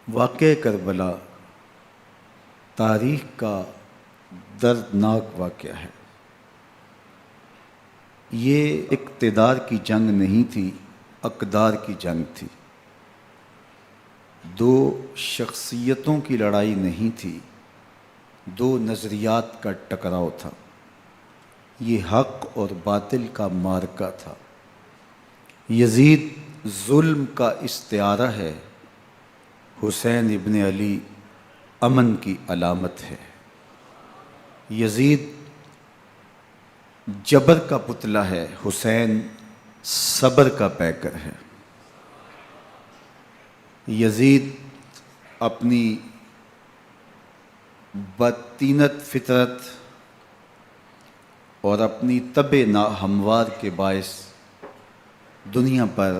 واقعہ کربلا تاریخ کا دردناک واقعہ ہے۔ یہ اقتدار کی جنگ نہیں تھی، اقدار کی جنگ تھی۔ دو شخصیتوں کی لڑائی نہیں تھی، دو نظریات کا ٹکراؤ تھا۔ یہ حق اور باطل کا معرکہ تھا۔ یزید ظلم کا استعارہ ہے، حسین ابن علی امن کی علامت ہے۔ یزید جبر کا پتلا ہے، حسین صبر کا پیکر ہے۔ یزید اپنی بدطینت فطرت اور اپنی طبع ناہموار کے باعث دنیا پر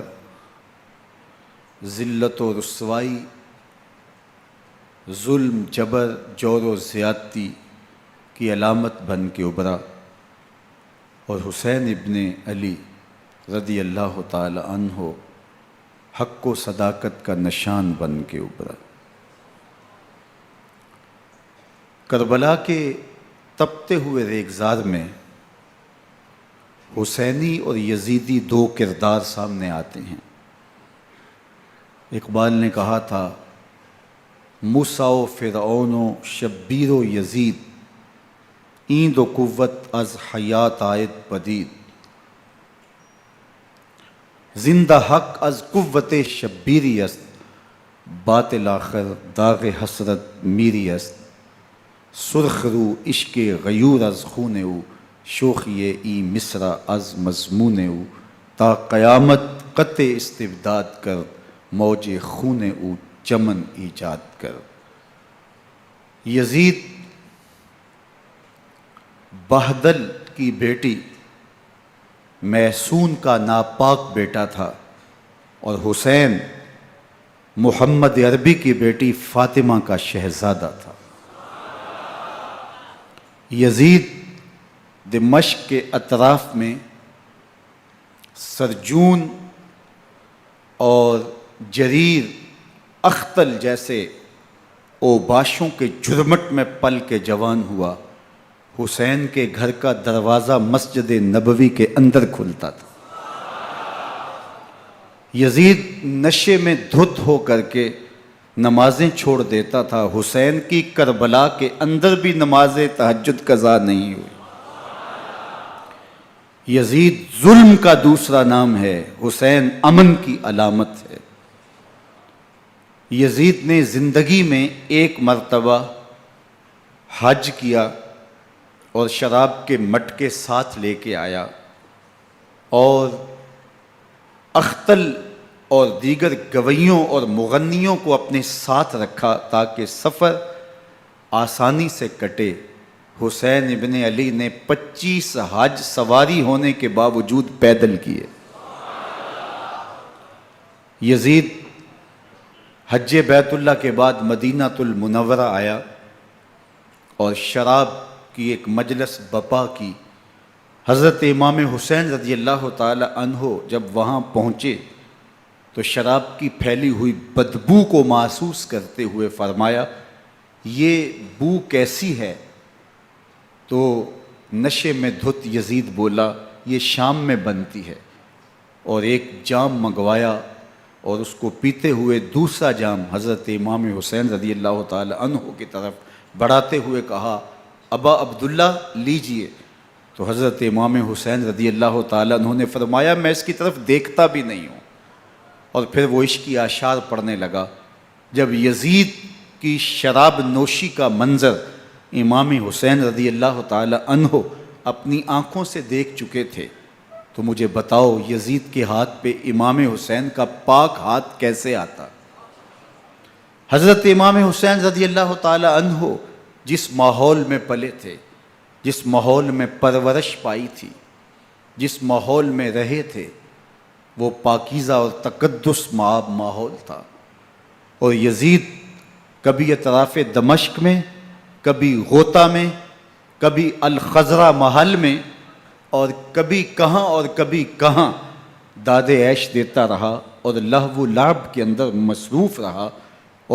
ذلت و رسوائی، ظلم، جبر، جور و زیادتی کی علامت بن کے ابھرا، اور حسین ابن علی رضی اللہ تعالی عنہ حق و صداقت کا نشان بن کے ابھرا۔ کربلا کے تپتے ہوئے ریگزار میں حسینی اور یزیدی دو کردار سامنے آتے ہیں۔ اقبال نے کہا تھا، موسیٰ و فرعون و شبیر و یزید، این دو قوت از حیات آید پدید، زندہ حق از قوت شبیری است، باطل آخر داغ حسرت میری است، سرخ رو عشق غیور از خون او، شوخی ای مصرع از مضمون او، تا قیامت قطع استبداد کر، موج خون او چمن ایجاد کر۔ یزید بہدل کی بیٹی محسون کا ناپاک بیٹا تھا، اور حسین محمد عربی کی بیٹی فاطمہ کا شہزادہ تھا۔ یزید دمشق کے اطراف میں سرجون اور جریر اختل جیسے اوباشوں کے جرمٹ میں پل کے جوان ہوا۔ حسین کے گھر کا دروازہ مسجد نبوی کے اندر کھلتا تھا۔ یزید نشے میں دھت ہو کر کے نمازیں چھوڑ دیتا تھا۔ حسین کی کربلا کے اندر بھی نماز تہجد قضا نہیں ہوئی۔ یزید ظلم کا دوسرا نام ہے، حسین امن کی علامت ہے۔ یزید نے زندگی میں ایک مرتبہ حج کیا اور شراب کے مٹکے ساتھ لے کے آیا، اور اختل اور دیگر گویوں اور مغنیوں کو اپنے ساتھ رکھا تاکہ سفر آسانی سے کٹے۔ حسین ابن علی نے 25 حج سواری ہونے کے باوجود پیدل کیے۔ یزید حج بیت اللہ کے بعد مدینہ المنورہ آیا اور شراب کی ایک مجلس بپا کی۔ حضرت امام حسین رضی اللہ تعالی عنہ جب وہاں پہنچے تو شراب کی پھیلی ہوئی بدبو کو محسوس کرتے ہوئے فرمایا، یہ بو کیسی ہے؟ تو نشے میں دھت یزید بولا، یہ شام میں بنتی ہے، اور ایک جام منگوایا اور اس کو پیتے ہوئے دوسرا جام حضرت امام حسین رضی اللہ تعالی عنہ کی طرف بڑھاتے ہوئے کہا، ابا عبداللہ لیجئے۔ تو حضرت امام حسین رضی اللہ تعالی عنہ نے فرمایا، میں اس کی طرف دیکھتا بھی نہیں ہوں، اور پھر وہ عشقی اشعار پڑھنے لگا۔ جب یزید کی شراب نوشی کا منظر امام حسین رضی اللہ تعالی عنہ اپنی آنکھوں سے دیکھ چکے تھے تو مجھے بتاؤ، یزید کے ہاتھ پہ امام حسین کا پاک ہاتھ کیسے آتا؟ حضرت امام حسین رضی اللہ تعالی عنہ جس ماحول میں پلے تھے، جس ماحول میں پرورش پائی تھی، جس ماحول میں رہے تھے، وہ پاکیزہ اور تقدس مآب ماحول تھا۔ اور یزید کبھی اطراف دمشق میں، کبھی غوطہ میں، کبھی الخضرہ محل میں، اور کبھی کہاں داد عیش دیتا رہا اور لہو و لعب کے اندر مصروف رہا۔